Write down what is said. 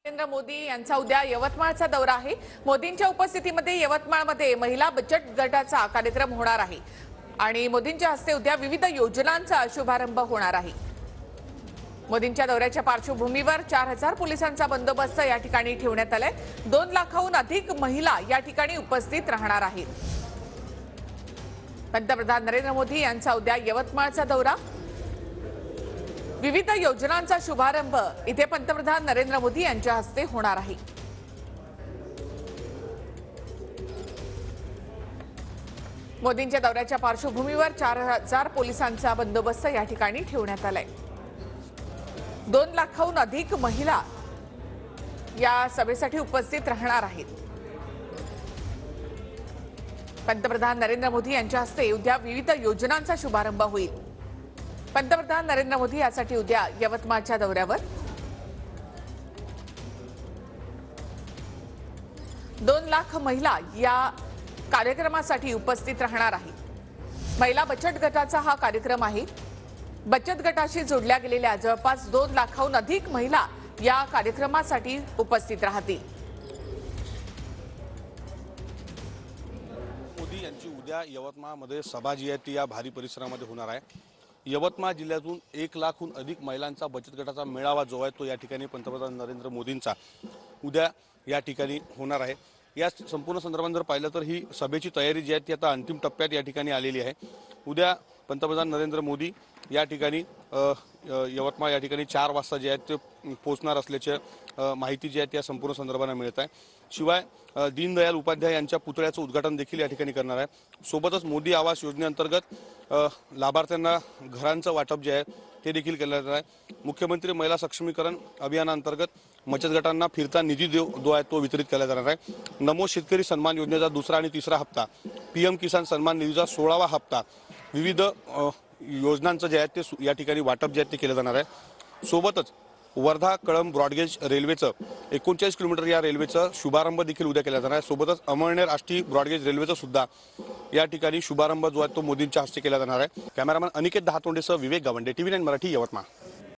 नरेंद्र मोदी यांचा उद्या यवतमाळचा दौरा आहे। मोदींच्या उपस्थितीमध्ये यवतमाळमध्ये महिला बचत गटाचा कार्यक्रम होणार आहे आणि मोदींच्या हस्ते उद्या विविध योजनांचा शुभारंभ होणार आहे। मोदींच्या दौऱ्याच्या पार्श्वभूमीवर 4000 पोलिसांचा बंदोबस्त या ठिकाणी ठेवण्यात आलाय। 2 लाखाहून अधिक महिला या ठिकाणी उपस्थित राहणार आहेत। पंतप्रधान नरेंद्र मोदी यांचा उद्या यवतमाळचा दौरा, विविध योजनांचा शुभारंभ इथे पंतप्रधान नरेंद्र मोदी यांच्या हस्ते होणार आहे। मोदींच्या दौऱ्याच्या पार्श्वभूमीवर 4000 पोलिसांचा बंदोबस्त या ठिकाणी ठेवण्यात आलाय। 2 लाखाहून अधिक महिला या सभेसाठी उपस्थित राहणार आहेत। पंतप्रधान नरेंद्र मोदी यांच्या हस्ते उद्या विविध योजनांचा शुभारंभ होईल। पंतप्रधान नरेंद्र मोदी यासाठी उद्या यवतमाळच्या दौऱ्यावर। 2 लाख महिला या कार्यक्रमासाठी उपस्थित राहणार आहेत। महिला बचत गटाचा हा कार्यक्रम आहे। बचत गटाशी जोडल्या गेलेल्या जवळपास 2 लाखाहून अधिक महिला या कार्यक्रमासाठी उपस्थित राहतील। मोदी यांची उद्या यवतमाळमध्ये सभा जी आहे ती या भारी परिसरामध्ये होणार आहे। यवतमाळ जिल्ह्यातून 1 लाखहून अधिक महिलांचा बचत गटाचा मेळावा जो आहे तो या ठिकाणी पंतप्रधान नरेंद्र मोदींचा उद्या या ठिकाणी होणार आहे। या संपूर्ण संदर्भात जर पाहिलं तर ही सभेची तयारी जी आहे ती आता अंतिम टप्प्यात या ठिकाणी आलेली आहे। उद्या पंतप्रधान नरेंद्र मोदी या ठिकाणी यवतमाळ या ठिकाणी 4 वाजता जे आहेत ते पोहोचणार असल्याची माहिती जी आहे त्या संपूर्ण संदर्भाने मिळत आहे। शिवाय दीनदयाल उपाध्याय यांच्या पुतळ्याचं उद्घाटन देखील या ठिकाणी करणार आहे। सोबतच मोदी आवास योजनेअंतर्गत लाभार्थ्यांना घरांचं वाटप जे आहे ते देखील केलं जाणार आहे। मुख्यमंत्री महिला सक्षमीकरण अभियानांतर्गत बचत गटांना फिरता निधी जो आहे तो वितरित केला जाणार आहे। नमो शेतकरी सन्मान योजनेचा 2रा आणि 3रा हप्ता, पीएम किसान सन्मान निधीचा 16वा हप्ता, विविध योजनांचं जे आहे ते या ठिकाणी वाटप जे आहे ते केलं जाणार आहे। सोबतच वर्धा कळंब ब्रॉडगेज रेल्वेचं 39 किलोमीटर या रेल्वेचा शुभारंभ देखील उद्या केला जाणार आहे। सोबतच अमळनेर आष्टी ब्रॉडगेज रेल्वेचा सुद्धा या ठिकाणी शुभारंभ जो आहे तो मोदींच्या हस्ते केला जाणार आहे। कॅमेरामॅन अनिकेत दहातोंडेसह विवेक गावंडे, TV9 मराठी, यवतमाळ।